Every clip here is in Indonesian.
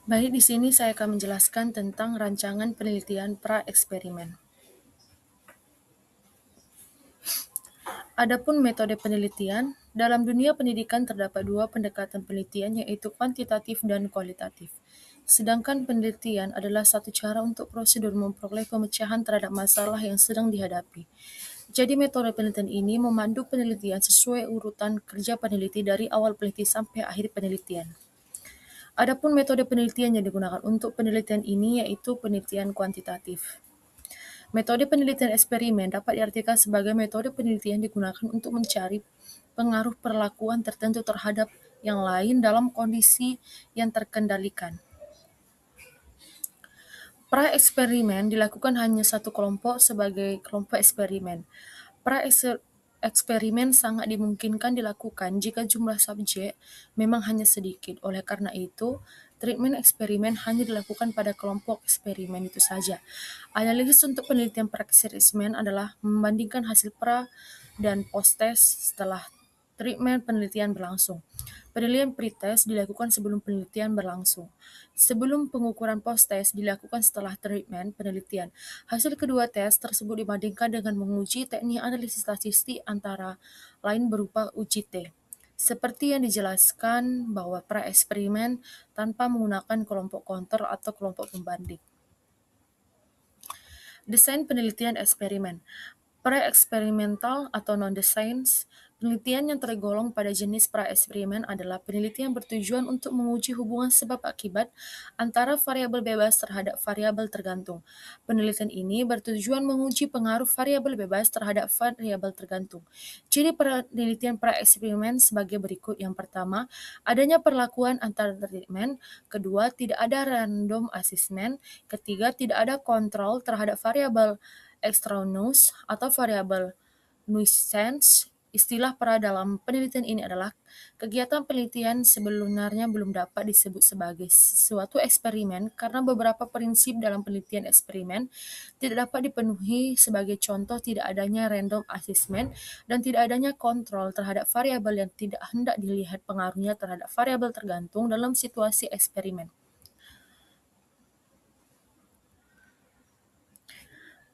Baik, di sini saya akan menjelaskan tentang rancangan penelitian pra-eksperimen. Adapun metode penelitian, dalam dunia pendidikan terdapat dua pendekatan penelitian yaitu kuantitatif dan kualitatif. Sedangkan penelitian adalah satu cara untuk prosedur memperoleh pemecahan terhadap masalah yang sedang dihadapi. Jadi metode penelitian ini memandu penelitian sesuai urutan kerja peneliti dari awal peneliti sampai akhir penelitian. Adapun metode penelitian yang digunakan untuk penelitian ini yaitu penelitian kuantitatif. Metode penelitian eksperimen dapat diartikan sebagai metode penelitian digunakan untuk mencari pengaruh perlakuan tertentu terhadap yang lain dalam kondisi yang terkendalikan. Pra-eksperimen dilakukan hanya satu kelompok sebagai kelompok eksperimen. Pra-eksperimen sangat dimungkinkan dilakukan jika jumlah subjek memang hanya sedikit. Oleh karena itu, treatment eksperimen hanya dilakukan pada kelompok eksperimen itu saja. Analisis untuk penelitian pra-eksperimen adalah membandingkan hasil pra dan post-test setelah treatment penelitian berlangsung. Penilaian pretest dilakukan sebelum penelitian berlangsung. Sebelum pengukuran post-test dilakukan setelah treatment penelitian. Hasil kedua tes tersebut dibandingkan dengan menguji teknik analisis statistik antara lain berupa uji T. Seperti yang dijelaskan bahwa pra-eksperimen tanpa menggunakan kelompok kontrol atau kelompok pembanding. Desain penelitian eksperimen. Pre-eksperimental atau non-design penelitian yang tergolong pada jenis pra-eksperimen adalah penelitian bertujuan untuk menguji hubungan sebab akibat antara variabel bebas terhadap variabel tergantung. Penelitian ini bertujuan menguji pengaruh variabel bebas terhadap variabel tergantung. Ciri penelitian pra-eksperimen sebagai berikut. Yang pertama, adanya perlakuan antara treatment. Kedua, tidak ada random assessment. Ketiga, tidak ada kontrol terhadap variabel extraneous atau variabel nuisance. Istilah pra dalam penelitian ini adalah kegiatan penelitian sebenarnya belum dapat disebut sebagai suatu eksperimen karena beberapa prinsip dalam penelitian eksperimen tidak dapat dipenuhi, sebagai contoh tidak adanya random assessment dan tidak adanya kontrol terhadap variabel yang tidak hendak dilihat pengaruhnya terhadap variabel tergantung dalam situasi eksperimen.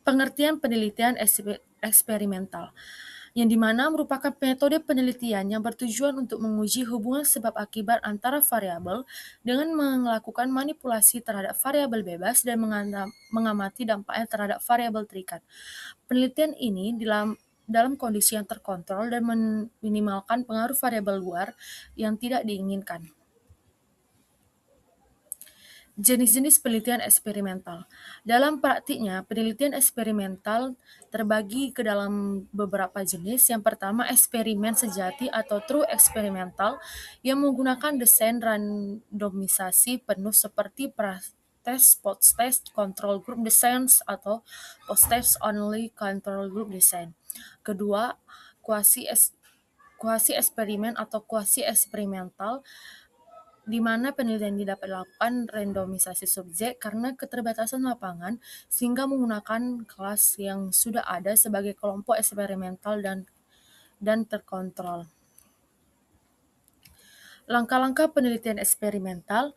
Pengertian penelitian eksperimental, yang dimana merupakan metode penelitian yang bertujuan untuk menguji hubungan sebab akibat antara variabel dengan melakukan manipulasi terhadap variabel bebas dan mengamati dampaknya terhadap variabel terikat. Penelitian ini dalam kondisi yang terkontrol dan meminimalkan pengaruh variabel luar yang tidak diinginkan. Jenis-jenis penelitian eksperimental. Dalam praktiknya, penelitian eksperimental terbagi ke dalam beberapa jenis. Yang pertama, eksperimen sejati atau true experimental yang menggunakan desain randomisasi penuh seperti test, post-test, control group design, atau post-test only control group design. Kedua, kuasi eksperimen atau kuasi eksperimental, di mana penelitian ini dapat dilakukan randomisasi subjek karena keterbatasan lapangan, sehingga menggunakan kelas yang sudah ada sebagai kelompok eksperimental dan terkontrol. Langkah-langkah penelitian eksperimental.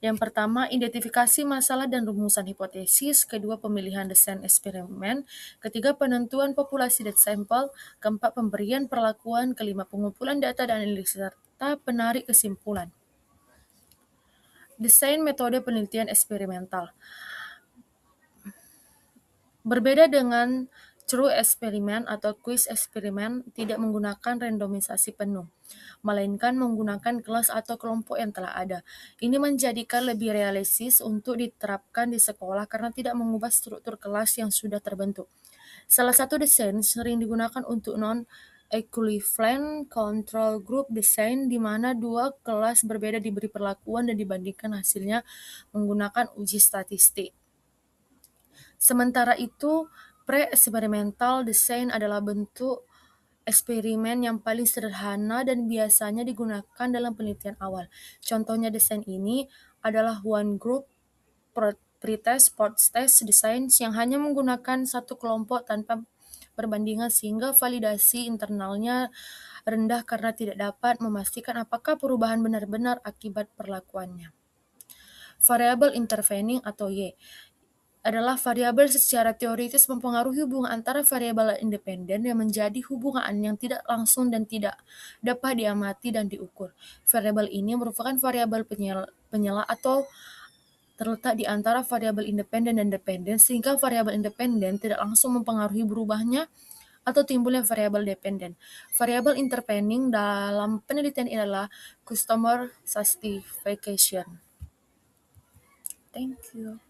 Yang pertama, identifikasi masalah dan rumusan hipotesis. Kedua, pemilihan desain eksperimen. Ketiga, penentuan populasi data sampel. Keempat, pemberian perlakuan. Kelima, pengumpulan data dan analisis serta penarik kesimpulan. Desain metode penelitian eksperimental. Berbeda dengan true eksperimen atau quiz eksperimen, tidak menggunakan randomisasi penuh, melainkan menggunakan kelas atau kelompok yang telah ada. Ini menjadikan lebih realistis untuk diterapkan di sekolah karena tidak mengubah struktur kelas yang sudah terbentuk. Salah satu desain sering digunakan untuk non-equivalent control group design, di mana dua kelas berbeda diberi perlakuan dan dibandingkan hasilnya menggunakan uji statistik. Sementara itu, pre-experimental design adalah bentuk eksperimen yang paling sederhana dan biasanya digunakan dalam penelitian awal. Contohnya desain ini adalah one group pretest, post-test design yang hanya menggunakan satu kelompok tanpa perbandingan sehingga validasi internalnya rendah karena tidak dapat memastikan apakah perubahan benar-benar akibat perlakuannya. Variabel intervening atau Y adalah variabel secara teoritis mempengaruhi hubungan antara variabel independen yang menjadi hubungan yang tidak langsung dan tidak dapat diamati dan diukur. Variabel ini merupakan variabel penyela atau terletak di antara variabel independen dan dependen, sehingga variabel independen tidak langsung mempengaruhi berubahnya atau timbulnya variabel dependen. Variabel intervening dalam penelitian ini adalah customer satisfaction. Thank you.